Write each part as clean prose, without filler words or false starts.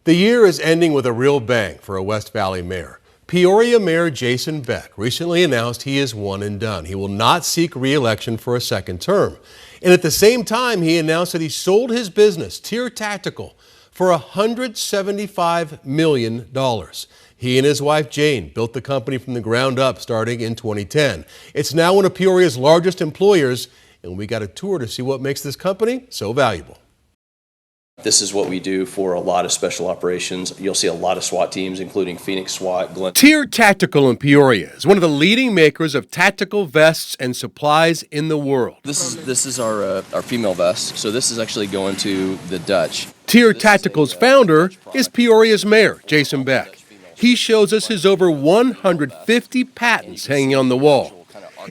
The year is ending with a real bang for a West Valley mayor. Peoria Mayor Jason Beck recently announced he is one and done. He will not seek re-election for a second term. And at the same time, he announced that he sold his business, TYR Tactical, for $175 million. He and his wife Jane built the company from the ground up starting in 2010. It's now one of Peoria's largest employers, and we got a tour to see what makes this company so valuable. This is what we do for a lot of special operations. You'll see a lot of SWAT teams, including Phoenix SWAT. TYR Tactical in Peoria is one of the leading makers of tactical vests and supplies in the world. This is our female vest. So this is actually going to the Dutch. TYR Tactical's founder is Peoria's Mayor Jason Beck. He shows us his over 150 patents hanging on the wall.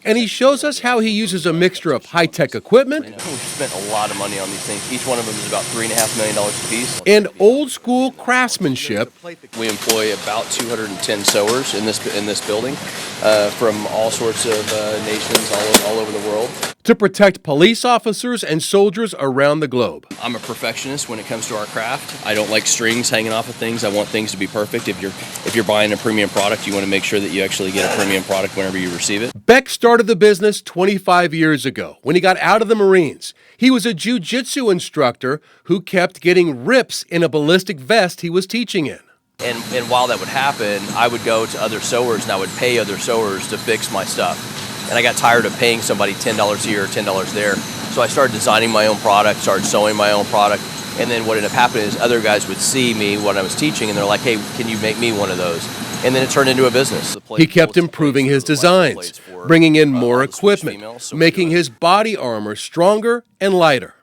And he shows us how he uses a mixture of high-tech equipment. We've spent a lot of money on these things. Each one of them is about $3.5 million a piece. And old-school craftsmanship. We employ about 210 sewers in this building from all sorts of nations all over the world. To protect police officers and soldiers around the globe. I'm a perfectionist when it comes to our craft. I don't like strings hanging off of things. I want things to be perfect. If you're buying a premium product, you want to make sure that you actually get a premium product whenever you receive it. Beck started the business 25 years ago when he got out of the Marines. He was a jiu-jitsu instructor who kept getting rips in a ballistic vest he was teaching in. And while that would happen, I would go to other sewers and I would pay other sewers to fix my stuff. And I got tired of paying somebody $10 here or $10 there. So I started designing my own product, started sewing my own product. And then what ended up happening is other guys would see me when I was teaching and they're like, hey, can you make me one of those? And then it turned into a business. He kept improving his designs, bringing in more equipment, making his body armor stronger and lighter.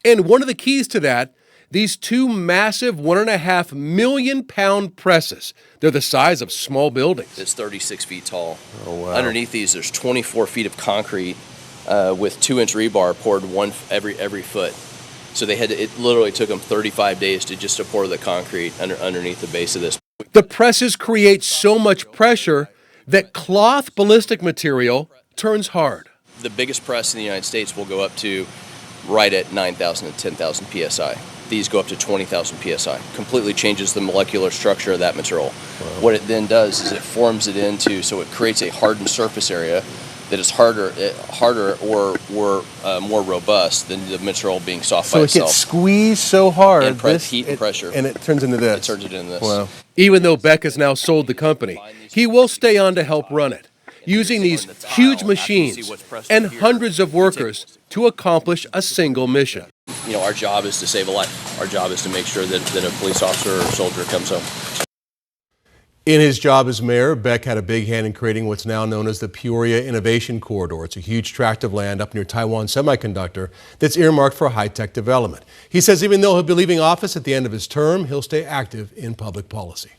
And one of the keys to that, these two massive 1.5 million pound presses. They're the size of small buildings. It's 36 feet tall. Oh, wow. Underneath these, there's 24 feet of concrete with 2-inch rebar poured every foot. So it literally took them 35 days to pour the concrete underneath the base of this. The presses create so much pressure that cloth ballistic material turns hard. The biggest press in the United States will go up to right at 9,000 and 10,000 psi. These go up to 20,000 psi. Completely changes the molecular structure of that material. Wow. What it then does is it forms it into, so it creates a hardened surface area that is harder or more robust than the material being soft by itself. So it gets squeezed so hard, and heat and pressure, and it turns into this. It turns it into this. Wow. Even though Beck has now sold the company, he will stay on to help run it, using these huge machines and hundreds of workers to accomplish a single mission. You know, our job is to save a life. Our job is to make sure that a police officer or soldier comes home. In his job as mayor, Beck had a big hand in creating what's now known as the Peoria Innovation Corridor. It's a huge tract of land up near Taiwan Semiconductor that's earmarked for high-tech development. He says even though he'll be leaving office at the end of his term, he'll stay active in public policy.